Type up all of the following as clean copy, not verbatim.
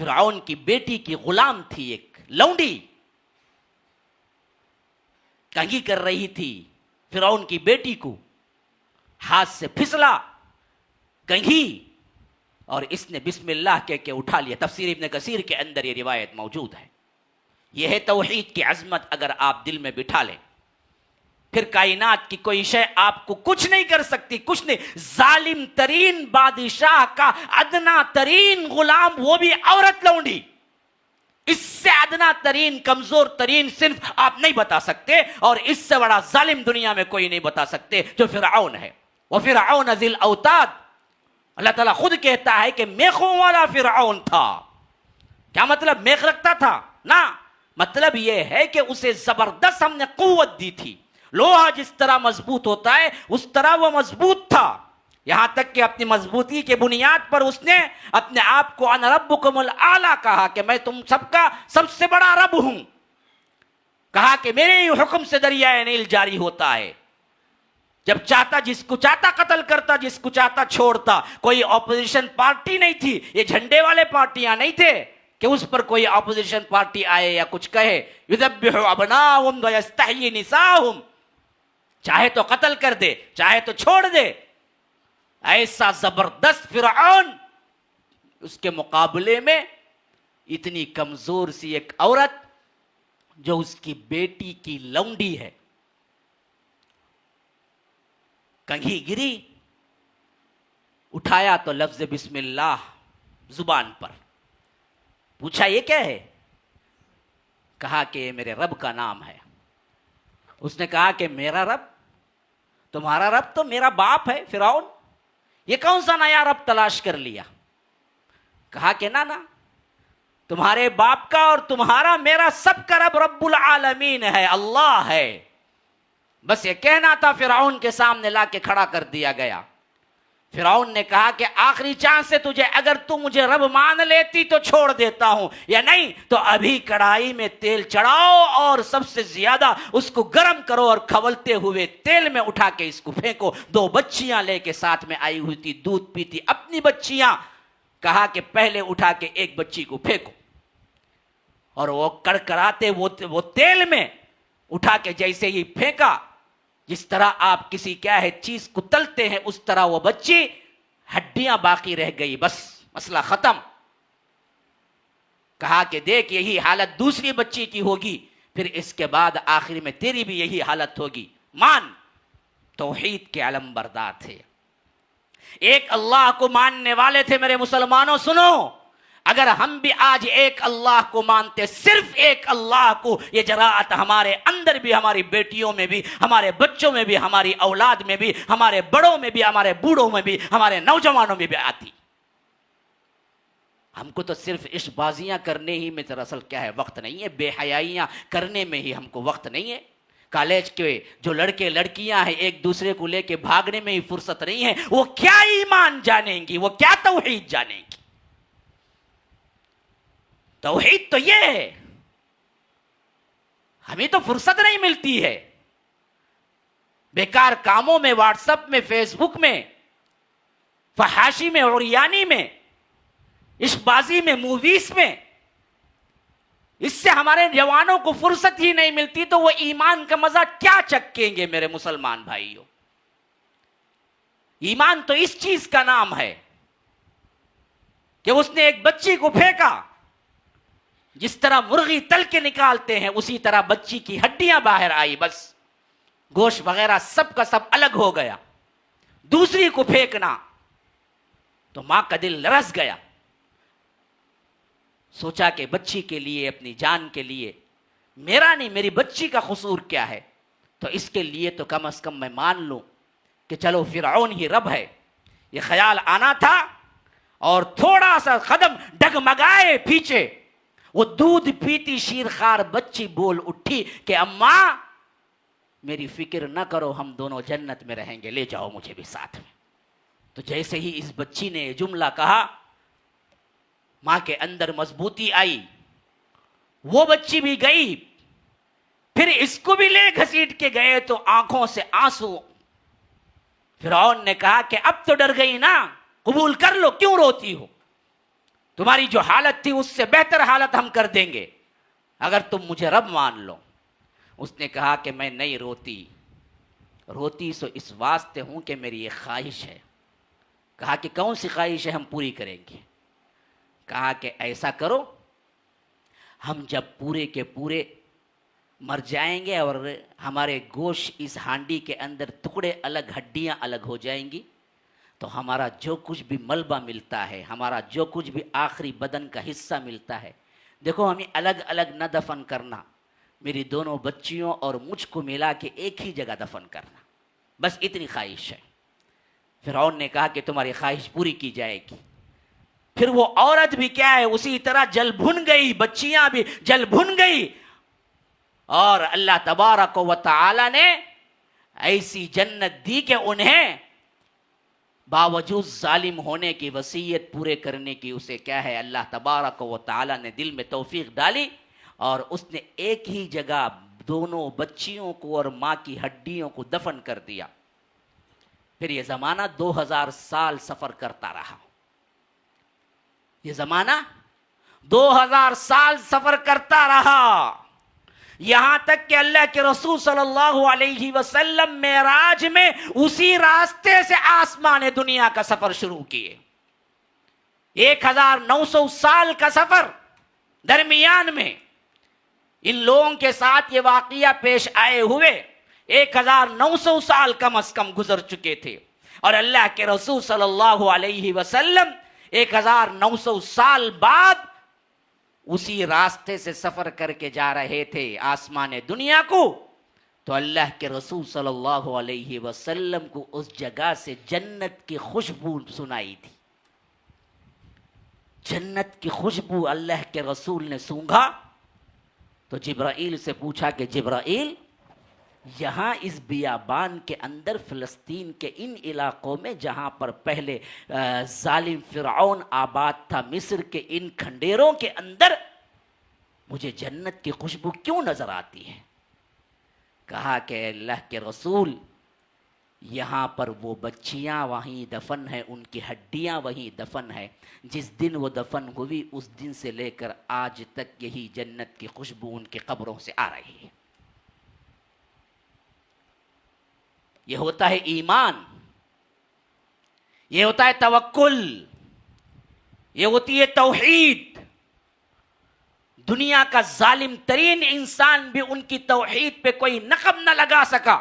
فرعون کی بیٹی کی غلام تھی ایک لونڈی، کنگھی کر رہی تھی فرعون کی بیٹی کو، ہاتھ سے پھسلا کنگھی اور اس نے بسم اللہ کہہ کے اٹھا لیا۔ تفسیر ابن کثیر کے اندر یہ روایت موجود ہے۔ یہ ہے توحید کی عظمت، اگر آپ دل میں بٹھا لیں پھر کائنات کی کوئی شے آپ کو کچھ نہیں کر سکتی، کچھ نہیں۔ ظالم ترین بادشاہ کا ادنا ترین غلام، وہ بھی عورت لونڈی، اس سے ادنا ترین کمزور ترین صنف آپ نہیں بتا سکتے، اور اس سے بڑا ظالم دنیا میں کوئی نہیں بتا سکتے جو فرعون ہے۔ وَفِرْعَوْنَ ذِي الْأَوْتَادِ، اللہ تعالیٰ خود کہتا ہے کہ میخوں والا فرعون تھا۔ کیا مطلب؟ میخ رکھتا تھا؟ نہ، مطلب یہ ہے کہ اسے زبردست ہم نے قوت دی تھی۔ لوہا جس طرح مضبوط ہوتا ہے اس طرح وہ مضبوط تھا، یہاں تک کہ اپنی مضبوطی کے بنیاد پر اس نے اپنے آپ کو انا ربکم الاعلی کہا کہ میں تم سب کا سب سے بڑا رب ہوں، کہا کہ میرے ہی حکم سے دریائے نیل جاری ہوتا ہے، جب چاہتا جس کو چاہتا قتل کرتا، جس کو چاہتا چھوڑتا۔ کوئی اپوزیشن پارٹی نہیں تھی، یہ جھنڈے والے پارٹیاں نہیں تھے کہ اس پر کوئی اپوزیشن پارٹی آئے یا کچھ کہے۔ یذبح ابناءہم ویستحیی نساءہم، چاہے تو قتل کر دے، چاہے تو چھوڑ دے۔ ایسا زبردست فرعون، اس کے مقابلے میں اتنی کمزور سی ایک عورت جو اس کی بیٹی کی لونڈی ہے، کنگھی گری، اٹھایا تو لفظ بسم اللہ زبان پر، پوچھا یہ کیا ہے؟ کہا کہ یہ میرے رب کا نام ہے۔ اس نے کہا کہ میرا رب؟ تمہارا رب تو میرا باپ ہے فرعون، یہ کون سا نیا رب تلاش کر لیا؟ کہا کہ نہ، تمہارے باپ کا اور تمہارا میرا سب کا رب رب العالمین ہے، اللہ ہے۔ بس یہ کہنا تھا، فرعون کے سامنے لا کے کھڑا کر دیا گیا۔ فرعون نے کہا کہ آخری چانس ہے تجھے، اگر تو مجھے رب مان لیتی تو چھوڑ دیتا ہوں، یا نہیں تو ابھی کڑھائی میں تیل چڑھاؤ اور سب سے زیادہ اس کو گرم کرو اور کھولتے ہوئے تیل میں اٹھا کے اس کو پھینکو۔ 2 بچیاں لے کے ساتھ میں آئی ہوئی تھی، دودھ پیتی اپنی بچیاں، کہا کہ پہلے اٹھا کے ایک بچی کو پھینکو، اور وہ کڑکڑاتے وہ تیل میں اٹھا کے جیسے ہی پھینکا، جس طرح آپ کسی کیا ہے چیز کو تلتے ہیں اس طرح وہ بچی ہڈیاں باقی رہ گئی، بس مسئلہ ختم۔ کہا کہ دیکھ یہی حالت دوسری بچی کی ہوگی، پھر اس کے بعد آخر میں تیری بھی یہی حالت ہوگی۔ مان، توحید کے علم بردار تھے، ایک اللہ کو ماننے والے تھے۔ میرے مسلمانوں سنو، اگر ہم بھی آج ایک اللہ کو مانتے، صرف ایک اللہ کو، یہ جراءت ہمارے اندر بھی، ہماری بیٹیوں میں بھی، ہمارے بچوں میں بھی، ہماری اولاد میں بھی، ہمارے بڑوں میں بھی، ہمارے بوڑھوں میں بھی، ہمارے نوجوانوں میں بھی آتی۔ ہم کو تو صرف عشق بازیاں کرنے ہی میں دراصل کیا ہے وقت نہیں ہے، بے حیائیاں کرنے میں ہی ہم کو وقت نہیں ہے۔ کالج کے جو لڑکے لڑکیاں ہیں ایک دوسرے کو لے کے بھاگنے میں ہی فرصت نہیں ہے، وہ کیا ایمان جانیں گی، وہ کیا توحید جانیں گی؟ توحید تو یہ ہے، ہمیں تو فرصت نہیں ملتی ہے، بیکار کاموں میں، واٹس ایپ میں، فیس بک میں، فحاشی میں، عریانی میں، عشق بازی میں، موویز میں، اس سے ہمارے جوانوں کو فرصت ہی نہیں ملتی، تو وہ ایمان کا مزہ کیا چکیں گے میرے مسلمان بھائیوں؟ ایمان تو اس چیز کا نام ہے کہ اس نے ایک بچی کو پھینکا، جس طرح مرغی تل کے نکالتے ہیں اسی طرح بچی کی ہڈیاں باہر آئی، بس گوشت وغیرہ سب کا سب الگ ہو گیا۔ دوسری کو پھینکنا تو ماں کا دل لرز گیا، سوچا کہ بچی کے لیے، اپنی جان کے لیے، میرا نہیں میری بچی کا قصور کیا ہے، تو اس کے لیے تو کم از کم میں مان لوں کہ چلو فرعون ہی رب ہے۔ یہ خیال آنا تھا، اور تھوڑا سا قدم ڈگمگائے پیچھے، وہ دودھ پیتی شیرخوار بچی بول اٹھی کہ اماں میری فکر نہ کرو، ہم دونوں جنت میں رہیں گے، لے جاؤ مجھے بھی ساتھ میں۔ تو جیسے ہی اس بچی نے یہ جملہ کہا، ماں کے اندر مضبوطی آئی، وہ بچی بھی گئی، پھر اس کو بھی لے گھسیٹ کے گئے تو آنکھوں سے آنسو۔ فرعون نے کہا کہ اب تو ڈر گئی نا، قبول کر لو، کیوں روتی ہو؟ تمہاری جو حالت تھی اس سے بہتر حالت ہم کر دیں گے اگر تم مجھے رب مان لو۔ اس نے کہا کہ میں نہیں روتی سو اس واسطے ہوں کہ میری ایک خواہش ہے۔ کہا کہ کون سی خواہش ہے؟ ہم پوری کریں گے۔ کہا کہ ایسا کرو، ہم جب پورے کے پورے مر جائیں گے اور ہمارے گوشت اس ہانڈی کے اندر ٹکڑے الگ، ہڈیاں الگ ہو جائیں گی، تو ہمارا جو کچھ بھی ملبہ ملتا ہے، ہمارا جو کچھ بھی آخری بدن کا حصہ ملتا ہے، دیکھو ہمیں الگ الگ نہ دفن کرنا، میری دونوں بچیوں اور مجھ کو ملا کے ایک ہی جگہ دفن کرنا، بس اتنی خواہش ہے۔ فرعون نے کہا کہ تمہاری خواہش پوری کی جائے گی۔ پھر وہ عورت بھی کیا ہے، اسی طرح جل بھن گئی، بچیاں بھی جل بھن گئی، اور اللہ تبارک و تعالی نے ایسی جنت دی کہ انہیں باوجود ظالم ہونے کی وصیت پورے کرنے کی اسے کیا ہے اللہ تبارک و تعالی نے دل میں توفیق ڈالی، اور اس نے ایک ہی جگہ دونوں بچیوں کو اور ماں کی ہڈیوں کو دفن کر دیا۔ پھر یہ زمانہ 2000 سال سفر کرتا رہا، یہ زمانہ 2000 سال سفر کرتا رہا، یہاں تک کہ اللہ کے رسول صلی اللہ علیہ وسلم معراج میں اسی راستے سے آسمان دنیا کا سفر شروع کیے۔ 1900 سال کا سفر، درمیان میں ان لوگوں کے ساتھ یہ واقعہ پیش آئے ہوئے 1900 سال کم از کم گزر چکے تھے، اور اللہ کے رسول صلی اللہ علیہ وسلم 1900 سال بعد اسی راستے سے سفر کر کے جا رہے تھے آسمان دنیا کو، تو اللہ کے رسول صلی اللہ علیہ وسلم کو اس جگہ سے جنت کی خوشبو سنائی تھی۔ جنت کی خوشبو اللہ کے رسول نے سونگھا تو جبرائیل سے پوچھا کہ جبرائیل، یہاں اس بیابان کے اندر فلسطین کے ان علاقوں میں جہاں پر پہلے ظالم فرعون آباد تھا، مصر کے ان کھنڈیروں کے اندر مجھے جنت کی خوشبو کیوں نظر آتی ہے؟ کہا کہ اللہ کے رسول، یہاں پر وہ بچیاں وہیں دفن ہیں، ان کی ہڈیاں وہیں دفن ہیں، جس دن وہ دفن ہوئی اس دن سے لے کر آج تک یہی جنت کی خوشبو ان کی قبروں سے آ رہی ہے۔ یہ ہوتا ہے ایمان، یہ ہوتا ہے توکل، یہ ہوتی ہے توحید۔ دنیا کا ظالم ترین انسان بھی ان کی توحید پہ کوئی نقب نہ لگا سکا۔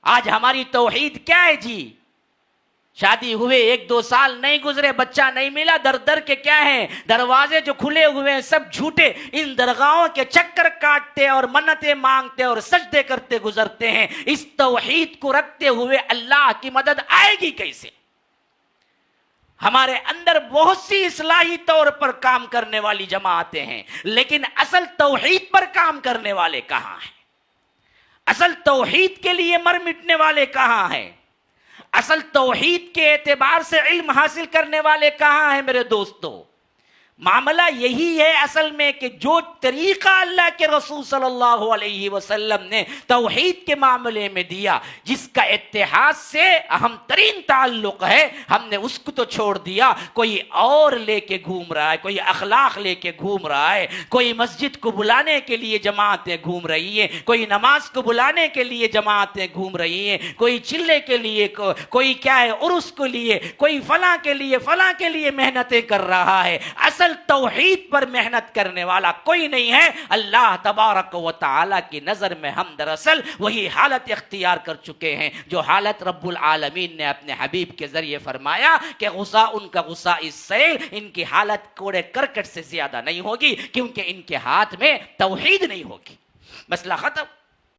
آج ہماری توحید کیا ہے جی؟ شادی ہوئے 1-2 سال نہیں گزرے، بچہ نہیں ملا، در کے کیا ہیں دروازے جو کھلے ہوئے ہیں سب جھوٹے، ان درگاہوں کے چکر کاٹتے اور منتیں مانگتے اور سجدے کرتے گزرتے ہیں۔ اس توحید کو رکھتے ہوئے اللہ کی مدد آئے گی کیسے؟ ہمارے اندر بہت سی اصلاحی طور پر کام کرنے والی جماعتیں ہیں، لیکن اصل توحید پر کام کرنے والے کہاں ہیں؟ اصل توحید کے لیے مر مٹنے والے کہاں ہیں؟ اصل توحید کے اعتبار سے علم حاصل کرنے والے کہاں ہیں میرے دوستو؟ معاملہ یہی ہے اصل میں کہ جو طریقہ اللہ کے رسول صلی اللہ علیہ وسلم نے توحید کے معاملے میں دیا، جس کا اتحاد سے اہم ترین تعلق ہے، ہم نے اس کو تو چھوڑ دیا، کوئی اور لے کے گھوم رہا ہے، کوئی اخلاق لے کے گھوم رہا ہے، کوئی مسجد کو بلانے کے لیے جماعتیں گھوم رہی ہیں، کوئی نماز کو بلانے کے لیے جماعتیں گھوم رہی ہیں، کوئی چلے کے لیے، کوئی کیا ہے عرس کے لیے، کوئی فلاں کے لیے محنتیں کر رہا ہے۔ اصل توحید پر محنت کرنے والا کوئی نہیں ہے۔ اللہ تبارک و تعالی کی نظر میں ہم دراصل وہی حالت اختیار کر چکے ہیں جو حالت رب العالمین نے اپنے حبیب کے ذریعے فرمایا کہ غصہ ان کا غصہ اس سیل، ان کی حالت کوڑے کرکٹ سے زیادہ نہیں ہوگی، کیونکہ ان کے ہاتھ میں توحید نہیں ہوگی۔ مسئلہ ختم۔